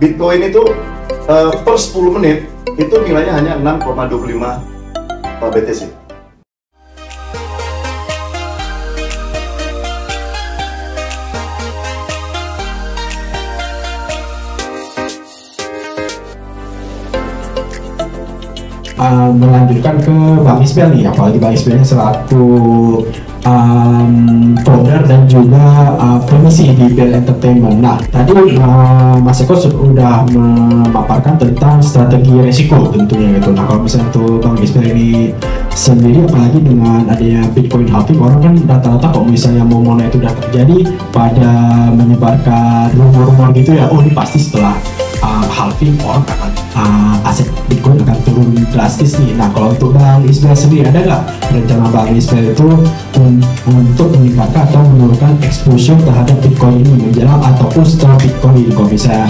Bitcoin itu per 10 menit itu nilainya hanya 6,25 BTC. Melanjutkan ke Bang Isbel nih, apalagi Bang Isbelnya selaku founder dan juga pengisi di Bell Entertainment. Nah, tadi Mas Eko sudah memaparkan tentang strategi resiko tentunya gitu. Nah, kalau misalnya untuk Bang Isbel ini sendiri, apalagi dengan adanya Bitcoin halving, orang kan rata-rata kok misalnya momen itu udah terjadi pada menyebarkan rumor-rumor gitu ya, oh ini pasti setelah halving orang akan aset Bitcoin akan turun drastis nih. Nah, kalau untuk Bang Isbel sendiri, ada nggak rencana Bang Isbel itu untuk meningkatkan atau menurunkan exposure terhadap Bitcoin ini menjelang ataupun setelah Bitcoin? Kalau misalnya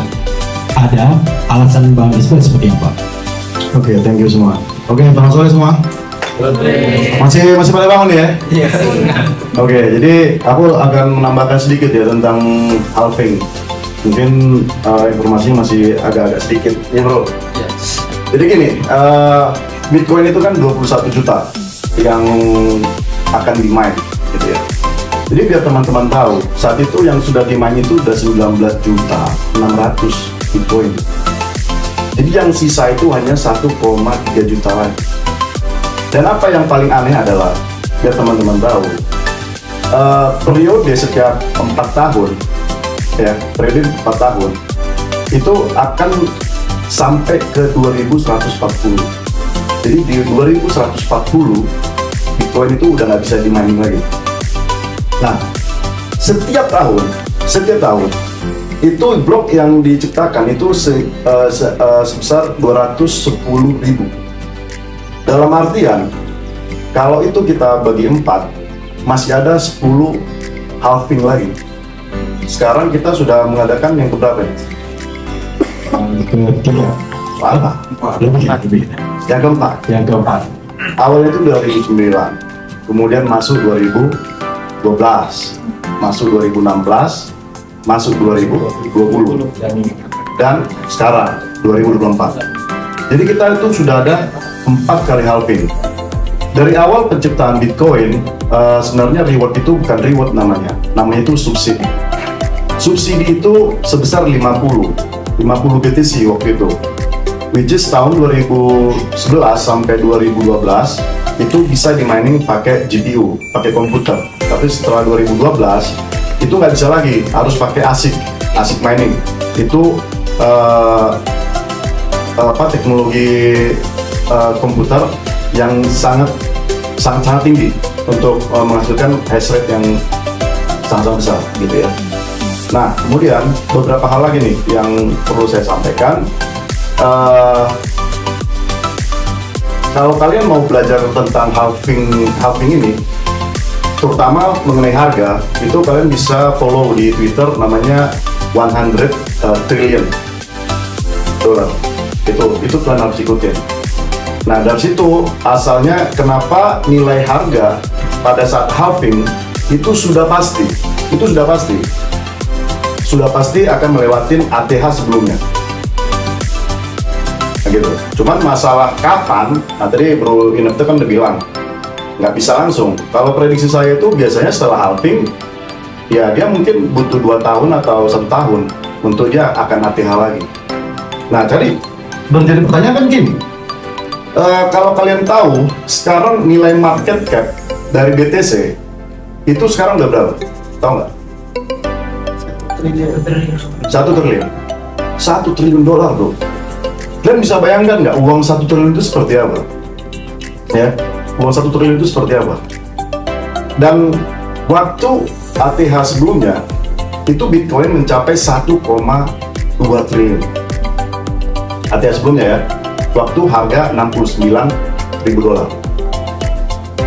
ada, alasan Bang Isbel seperti apa? Oke, thank you semua. Oke, selamat sore semua. Masih pada bangun ya? Iya. Oke, jadi aku akan menambahkan sedikit ya tentang halving. Mungkin informasinya masih agak-agak sedikit ya bro. Yes. Jadi gini, Bitcoin itu kan 21 juta yang akan di-mine gitu ya. Jadi biar teman-teman tahu, saat itu yang sudah di-mine itu udah 19 juta 600 Bitcoin. Jadi yang sisa itu hanya 1,3 juta lagi. Dan apa yang paling aneh adalah, biar teman-teman tahu, periode setiap 4 tahun ya, periode 4 tahun itu akan sampai ke 2140. Jadi di 2140 Bitcoin itu udah nggak bisa di-mining lagi. Nah, setiap tahun itu blok yang diciptakan itu sebesar 210.000. Dalam artian kalau itu kita bagi 4, masih ada 10 halving lagi. Sekarang kita sudah mengadakan yang keberapa? Ketiga. Apa? Lebih. Yang keempat. Yang keempat. Awalnya itu 2009, kemudian masuk 2012, masuk 2016, masuk 2020, dan sekarang 2024. Jadi kita itu sudah ada 4 kali halving. Dari awal penciptaan Bitcoin, sebenarnya reward itu bukan reward namanya itu subsidi. Subsidi itu sebesar 50 BTC waktu itu, which is tahun 2011 sampai 2012 itu bisa di mining pakai GPU, pakai komputer. Tapi setelah 2012 itu nggak bisa lagi, harus pakai ASIC mining. Itu teknologi komputer yang sangat tinggi untuk menghasilkan hash rate yang sangat besar gitu ya. Nah, kemudian beberapa hal lagi nih yang perlu saya sampaikan. Kalau kalian mau belajar tentang halving ini, terutama mengenai harga, itu kalian bisa follow di Twitter, namanya 100 trillion dollar. Itu kalian harus ikutin. Nah, dari situ asalnya kenapa nilai harga pada saat halving itu sudah pasti akan melewatin ATH sebelumnya. Nah, gitu. Cuman masalah kapan, nah tadi Bro Inof itu kan udah bilang nggak bisa langsung. Kalau prediksi saya itu biasanya setelah halving, ya dia mungkin butuh 2 tahun atau 1 tahun untuk dia akan ATH lagi. Nah, jadi menjadi pertanyaan kan gini, kalau kalian tahu sekarang nilai market cap dari BTC itu sekarang udah berapa? Tahu nggak? 1 triliun. 1 triliun dolar bro. Kalian bisa bayangkan nggak uang 1 triliun itu seperti apa? Ya, uang 1 triliun itu seperti apa? Dan waktu ATH sebelumnya itu Bitcoin mencapai 1,2 triliun. ATH sebelumnya ya, waktu harga 69.000 dolar.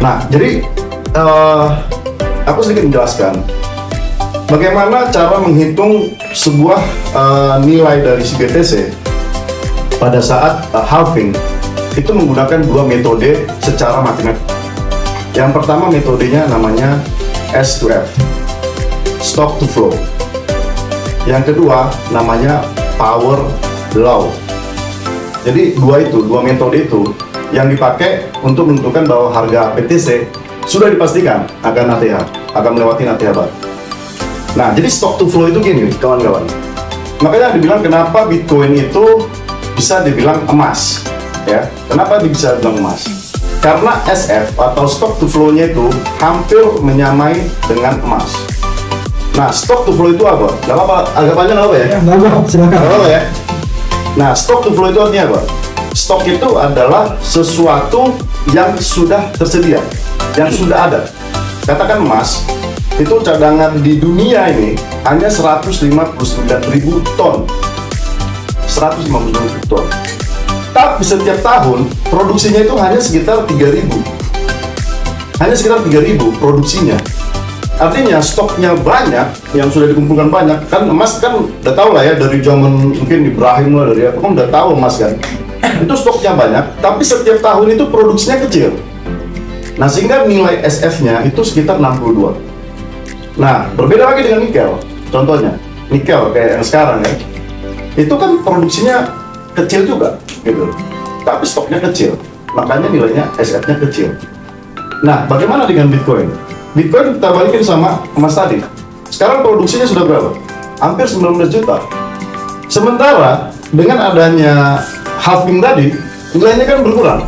Nah, jadi aku sedikit menjelaskan bagaimana cara menghitung sebuah nilai dari si BTC pada saat halving. Itu menggunakan 2 metode secara matematik. Yang pertama metodenya namanya S2F, stock to flow. Yang kedua namanya power law. Jadi dua metode itu yang dipakai untuk menentukan bahwa harga BTC sudah dipastikan akan ATH, akan melewati ATH baru. Nah, jadi stock to flow itu gini, kawan-kawan. Makanya dibilang kenapa Bitcoin itu bisa dibilang emas, ya. Kenapa bisa dibilang emas? Karena SF atau stock to flow-nya itu hampir menyamai dengan emas. Nah, stock to flow itu apa? Gak apa-apa, agak panjang apa ya? Nggak apa, silakan. Gak apa-apa ya? Nah, stock to flow itu artinya apa? Stok itu adalah sesuatu yang sudah tersedia, yang sudah ada. Katakan emas, itu cadangan di dunia ini hanya 159.000 ton. 159.000 ton. Tapi setiap tahun produksinya itu hanya sekitar 3.000. Hanya sekitar 3.000 produksinya. Artinya stoknya banyak, yang sudah dikumpulkan banyak. Kan emas kan udah tahu lah ya, dari zaman mungkin Ibrahim lah, dari apa kan udah tahu emas kan. Itu stoknya banyak, tapi setiap tahun itu produksinya kecil. Nah, sehingga nilai SF-nya itu sekitar 62. Nah, berbeda lagi dengan nikel. Contohnya, nikel kayak yang sekarang ya. Itu kan produksinya kecil juga, gitu. Tapi stoknya kecil, makanya nilainya SF-nya kecil. Nah, bagaimana dengan Bitcoin? Bitcoin kita balikin sama emas tadi. Sekarang produksinya sudah berapa? Hampir 19 juta. Sementara dengan adanya halving tadi, nilainya kan berkurang.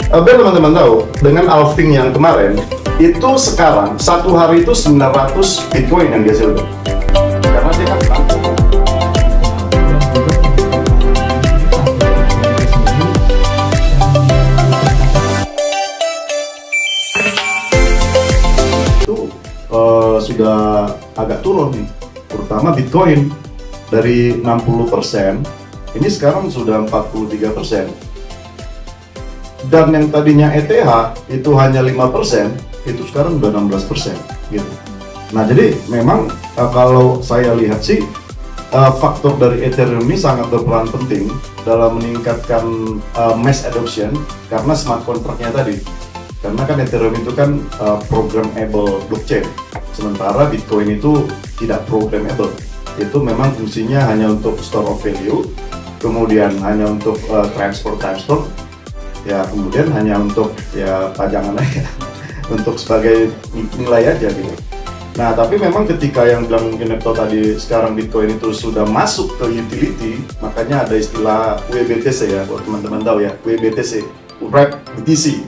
Biar teman-teman tahu, dengan halving yang kemarin, itu sekarang satu hari itu 900 Bitcoin yang dihasilkan. Karena dia kan langsung. Itu sudah agak turun nih, terutama Bitcoin dari 60%. Ini sekarang sudah 43%. Dan yang tadinya ETH itu hanya 5%, itu sekarang udah 16% gitu. Nah, jadi memang kalau saya lihat sih faktor dari Ethereum ini sangat berperan penting dalam meningkatkan mass adoption karena smart contract-nya tadi. Karena kan Ethereum itu kan programmable blockchain, sementara Bitcoin itu tidak programmable. Itu memang fungsinya hanya untuk store of value, kemudian hanya untuk transfer, ya kemudian hanya untuk ya pajangan aja, untuk sebagai nilai aja gitu. Nah, tapi memang ketika yang bilang mungkin Nepto tadi, sekarang Bitcoin itu sudah masuk ke utility, makanya ada istilah WBTC ya, buat teman-teman tahu ya, WBTC, Wrap BTC.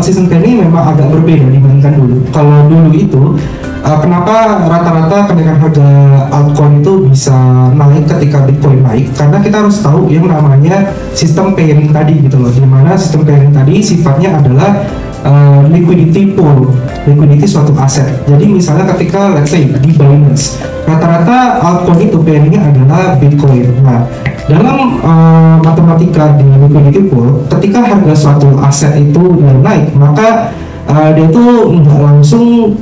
sistem trading memang agak berbeda dibandingkan dulu. Kalau dulu itu kenapa rata-rata kenaikan harga altcoin itu bisa naik ketika Bitcoin naik? Karena kita harus tahu yang namanya sistem pairing tadi gitu loh. Dimana sistem pairing tadi sifatnya adalah liquidity pool, liquidity suatu aset. Jadi misalnya ketika let's say di Binance, rata-rata altcoin itu pairingnya adalah Bitcoin. Nah, dalam matematika di liquidity pool, ketika harga suatu aset itu naik, maka dia itu nggak langsung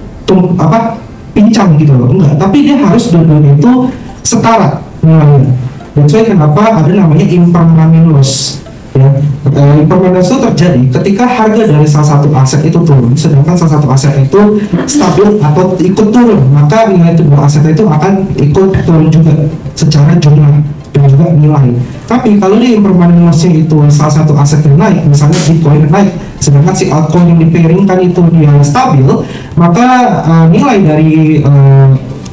pincang gitu loh, enggak. Tapi dia harus dua-duanya itu setara nilainya. Dan so kenapa ada namanya impermanent loss. Ya, impermanent loss itu terjadi ketika harga dari salah satu aset itu turun, sedangkan salah satu aset itu stabil atau ikut turun, maka nilai kedua aset itu akan ikut turun juga secara jumlah dan juga nilai. Tapi kalau di impermanent loss itu salah satu aset yang naik, misalnya Bitcoin naik, sedangkan si altcoin yang dipairingkan itu dia stabil, maka nilai dari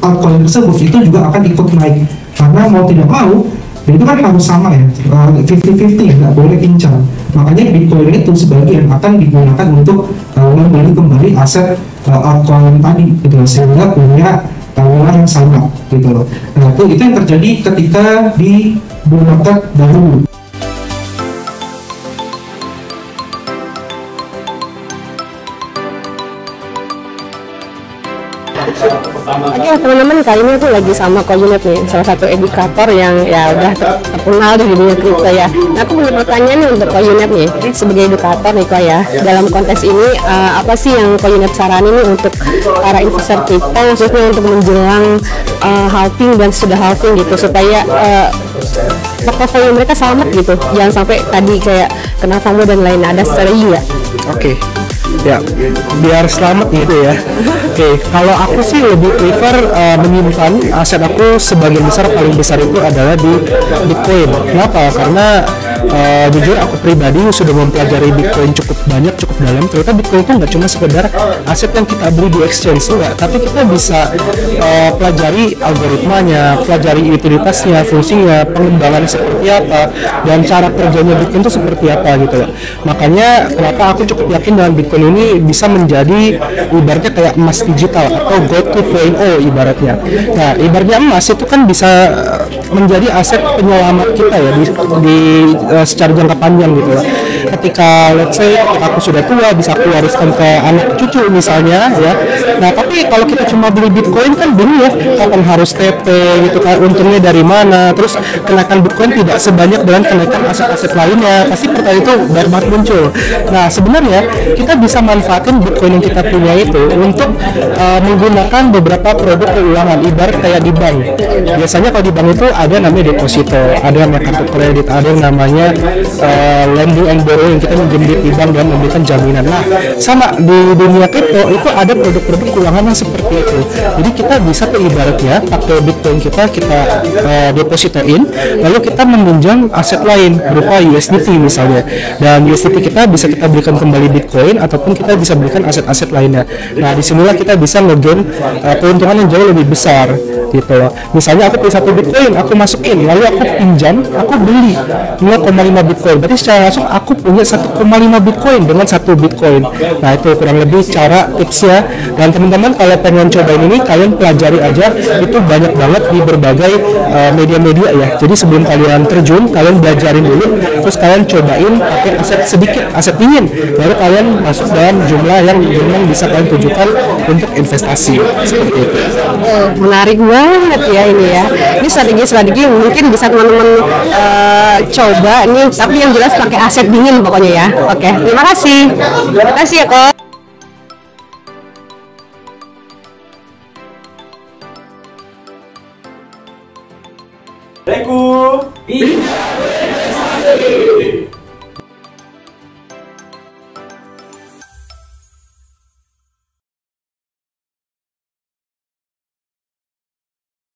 altcoin tersebut itu juga akan ikut naik. Karena mau tidak mau, itu kan harus sama ya, 50-50, nggak boleh pincang. Makanya Bitcoin itu sebagian akan digunakan untuk membeli kembali aset altcoin tadi, gitu, sehingga punya nilai yang sama, gitu loh. Nah itu yang terjadi ketika di bull market dahulu. Oke teman-teman, kali ini aku lagi sama Coinep nih, salah satu edukator yang ya udah terkenal di dunia kripto ya. Nah, aku punya pertanyaan nih untuk Coinep nih, sebagai edukator nih Ko ya. Dalam kontes ini apa sih yang Coinep saranin nih untuk para investor kripto, khususnya untuk menjelang halving dan sudah halving gitu, supaya portofolio mereka selamat gitu, jangan sampai tadi kayak kena FOMO dan lain. Ada strategi nggak? Oke. Ya, biar selamat gitu ya. Oke, kalau aku sih lebih prefer menyimpan aset aku sebagian besar, paling besar itu adalah di Bitcoin. Kenapa? Karena jujur aku pribadi sudah mempelajari Bitcoin cukup banyak, cukup dalam. Ternyata Bitcoin itu nggak cuma sekedar aset yang kita beli di exchange, enggak, tapi kita bisa pelajari algoritmanya, pelajari utilitasnya, fungsinya, pengembangan seperti apa, dan cara kerjanya Bitcoin itu seperti apa gitu ya. Makanya kenapa aku cukup yakin dengan Bitcoin ini bisa menjadi ibaratnya kayak emas digital atau gold 2.0 ibaratnya. Nah, ibaratnya emas itu kan bisa menjadi aset penyelamat kita ya di secara jangka panjang gitu ya. Ketika let's say ketika aku sudah tua, bisa aku wariskan ke anak cucu misalnya ya. Nah, tapi kalau kita cuma beli Bitcoin kan bingung ya, kapan harus TP gitu kan, untungnya dari mana, terus kenaikan Bitcoin tidak sebanyak dengan kenaikan aset-aset lainnya, pasti pertanyaan itu banyak muncul. Nah, sebenarnya kita bisa manfaatin Bitcoin yang kita punya itu untuk menggunakan beberapa produk keuangan, ibarat kayak di bank. Biasanya kalau di bank itu ada namanya deposito, ada namanya kartu kredit, ada yang namanya lending and borrowing, kita minjem duit di bank dan memberikan jaminan. Nah, sama di dunia kripto itu ada produk-produk keuangan yang seperti itu. Jadi kita bisa tuh ibaratnya pakai Bitcoin kita depositoin, lalu kita meminjam aset lain berupa USDT misalnya, dan USDT kita bisa kita berikan kembali Bitcoin ataupun kita bisa berikan aset-aset lainnya. Nah, disinilah kita bisa nge-gain keuntungan yang jauh lebih besar gitu loh. Misalnya aku punya 1 Bitcoin, aku masukin, lalu aku pinjam, aku beli 0,5 Bitcoin, berarti secara langsung aku punya 1,5 Bitcoin dengan 1 Bitcoin. Nah, itu kurang lebih cara tipsnya. Dan teman-teman kalau pengen cobain ini, kalian pelajari aja, itu banyak banget di berbagai media-media ya. Jadi sebelum kalian terjun, kalian belajarin dulu, terus kalian cobain pakai aset sedikit, aset dingin, baru kalian masuk dalam jumlah yang memang bisa kalian tujukan untuk investasi seperti itu. Oh, menarik banget ya ini ya. Ini strategi mungkin bisa teman-teman coba nih, tapi yang jelas pakai aset dingin pokoknya ya. Oke, terima kasih. Terima kasih ya Ko. Assalamualaikum.